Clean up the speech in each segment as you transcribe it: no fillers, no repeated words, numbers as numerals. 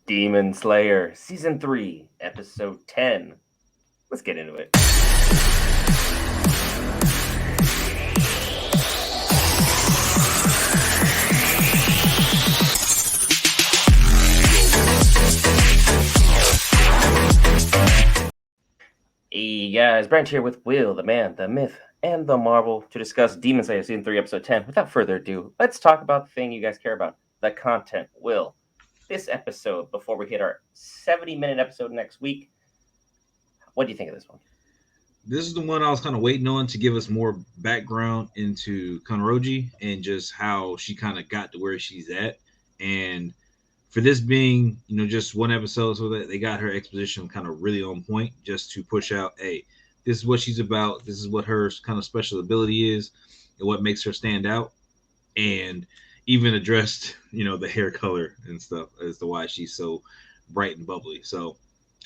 Demon Slayer, Season 3, Episode 10. Let's get into it. Hey guys, Brent here with Will, the man, the myth, and the marvel to discuss Demon Slayer Season 3, Episode 10. Without further ado, let's talk about the thing you guys care about, the content. Will, this episode, before we hit our 70-minute episode next week, what do you think of this one? This is the one I was kind of waiting on to give us more background into Kanroji and just how she kind of got to where she's at. And for this being, just one episode, so that they got her exposition kind of really on point, just to push out, hey, this is what she's about. This is what her kind of special ability is, and what makes her stand out. And even addressed, the hair color and stuff as to why she's so bright and bubbly. So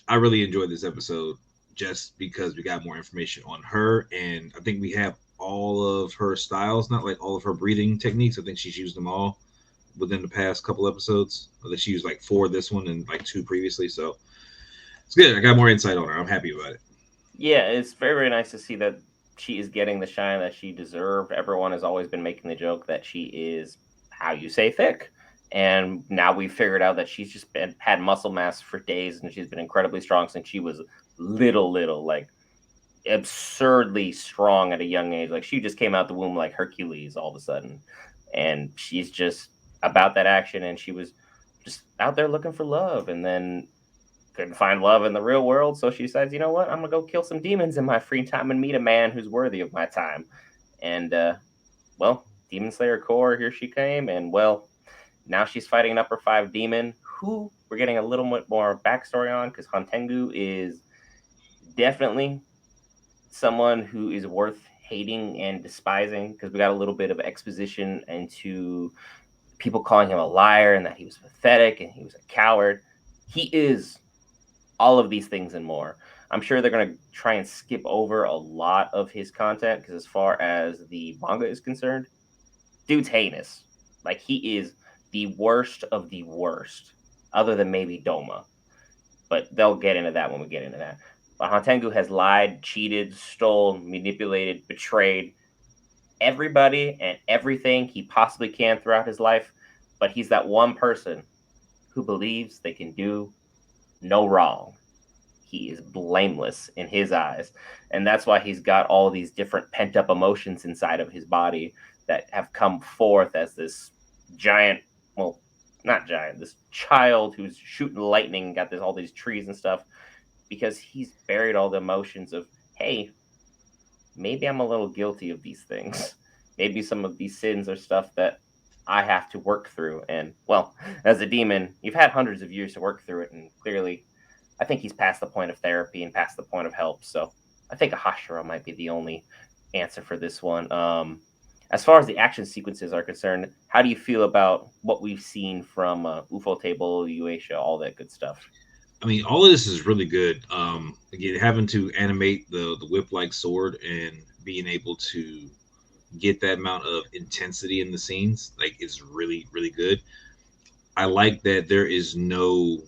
I really enjoyed this episode just because we got more information on her, and I think we have all of her styles, not like all of her breathing techniques. I think she's used them all within the past couple episodes. I think she used like four this one and like two previously. So it's good. I got more insight on her. I'm happy about it. Yeah, it's very, very nice to see that she is getting the shine that she deserved. Everyone has always been making the joke that she is, how you say, thick. And now we've figured out that she's just had muscle mass for days, and she's been incredibly strong since she was little, like absurdly strong at a young age. Like she just came out the womb like Hercules all of a sudden. And she's just about that action, and she was just out there looking for love, and then couldn't find love in the real world, so she decides, you know what, I'm gonna go kill some demons in my free time and meet a man who's worthy of my time. And well, Demon Slayer Core, here she came, and well, now she's fighting an upper 5 demon who we're getting a little bit more backstory on, because Hantengu is definitely someone who is worth hating and despising, because we got a little bit of exposition into people calling him a liar and that he was pathetic and he was a coward. He is all of these things and more. I'm sure they're going to try and skip over a lot of his content, because as far as the manga is concerned, dude's heinous. Like, he is the worst of the worst, other than maybe Doma. But they'll get into that when we get into that. But Hantengu has lied, cheated, stole, manipulated, betrayed everybody and everything he possibly can throughout his life. But he's that one person who believes they can do no wrong. He is blameless in his eyes. And that's why he's got all these different pent up emotions inside of his body that have come forth as this giant, well, not giant, this child who's shooting lightning, got all these trees and stuff, because he's buried all the emotions of, hey, maybe I'm a little guilty of these things. Maybe some of these sins are stuff that I have to work through. And, well, as a demon, you've had hundreds of years to work through it, and clearly I think he's past the point of therapy and past the point of help. So I think a Hashira might be the only answer for this one. As far as the action sequences are concerned, how do you feel about what we've seen from UFO Table, Uesha, all that good stuff? I mean, all of this is really good. Again, having to animate the whip like sword and being able to get that amount of intensity in the scenes, like, is really really good. I like that there is no,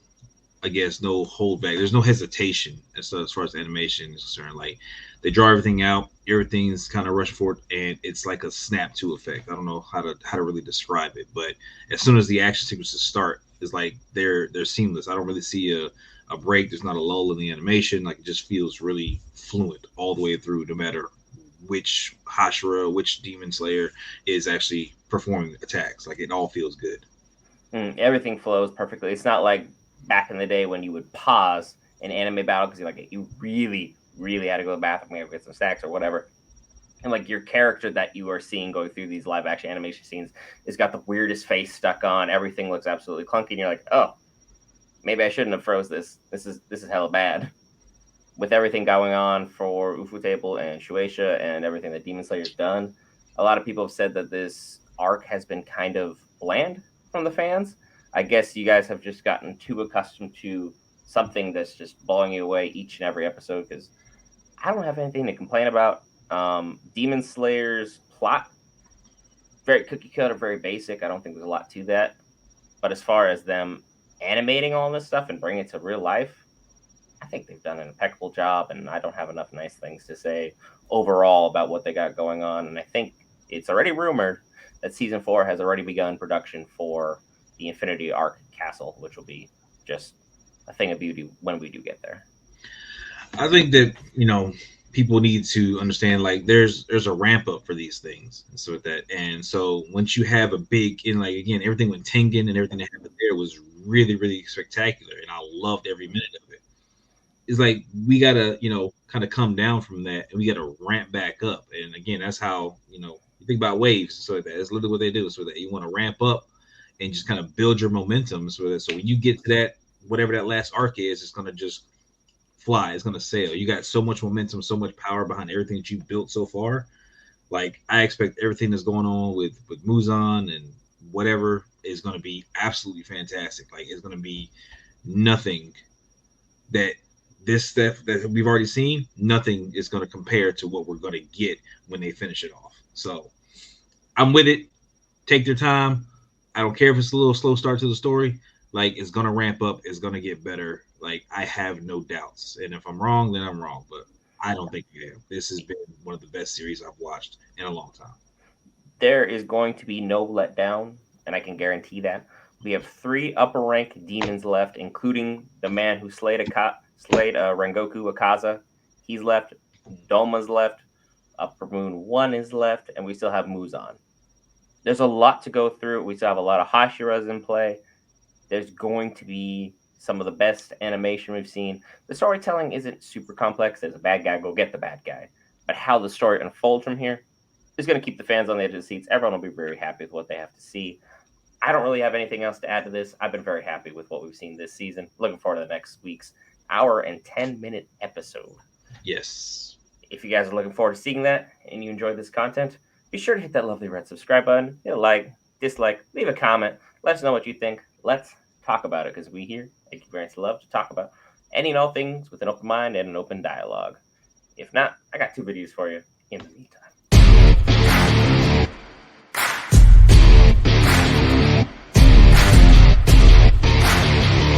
I guess, no holdback. There's no hesitation as far as animation is concerned. Like, they draw everything out, everything's kind of rushed forward, and it's like a snap to effect. I don't know how to really describe it, but as soon as the action sequences start, it's like they're seamless. I don't really see a break. There's not a lull in the animation. Like, it just feels really fluent all the way through, no matter which Hashira, which Demon Slayer is actually performing attacks. Like, it all feels good. Everything flows perfectly. It's not like back in the day when you would pause an anime battle because you really had to go to the bathroom, maybe get some snacks or whatever. And like your character that you are seeing going through these live action animation scenes has got the weirdest face stuck on. Everything looks absolutely clunky, and you're like, oh, maybe I shouldn't have froze this. This is hella bad. With everything going on for Ufu Table and Shueisha and everything that Demon Slayer's done, a lot of people have said that this arc has been kind of bland from the fans. I guess you guys have just gotten too accustomed to something that's just blowing you away each and every episode, because I don't have anything to complain about. Demon Slayer's plot, very cookie cutter, very basic. I don't think there's a lot to that. But as far as them animating all this stuff and bringing it to real life, I think they've done an impeccable job, and I don't have enough nice things to say overall about what they got going on. And I think it's already rumored that season 4 has already begun production for the Infinity Arc Castle, which will be just a thing of beauty when we do get there. I think that people need to understand like there's a ramp up for these things and so with that, and so once you have a big and like again everything with Tengen and everything that happened there was really really spectacular, and I loved every minute of it. It's like we gotta kind of come down from that and we gotta ramp back up, and again that's how you think about waves, so that that's literally what they do, so that you want to ramp up and just kind of build your momentum so that so when you get to that whatever that last arc is, it's gonna just fly. It's gonna sail. You got so much momentum, so much power behind everything that you built so far. Like I expect everything that's going on with Muzan and whatever is gonna be absolutely fantastic. Like it's gonna be nothing that this stuff that we've already seen. Nothing is gonna compare to what we're gonna get when they finish it off. So I'm with it. Take your time. I don't care if it's a little slow start to the story. Like it's gonna ramp up. It's gonna get better. Like I have no doubts. And if I'm wrong, then I'm wrong. But I don't think I am. This has been one of the best series I've watched in a long time. There is going to be no letdown, and I can guarantee that. We have 3 upper rank demons left, including the man who slayed Rengoku Akaza. He's left. Doma's left. Upper Moon 1 is left, and we still have Muzan. There's a lot to go through. We still have a lot of Hashiras in play. There's going to be some of the best animation we've seen. The storytelling isn't super complex. There's a bad guy, go get the bad guy. But how the story unfolds from here is going to keep the fans on the edge of the seats. Everyone will be very happy with what they have to see. I don't really have anything else to add to this. I've been very happy with what we've seen this season. Looking forward to the next week's hour and 10-minute episode. Yes. If you guys are looking forward to seeing that and you enjoyed this content, be sure to hit that lovely red subscribe button, hit a like, dislike, leave a comment. Let us know what you think. Let's talk about it because we here at Geek love to talk about any and all things with an open mind and an open dialogue. If not, I got 2 videos for you in the meantime.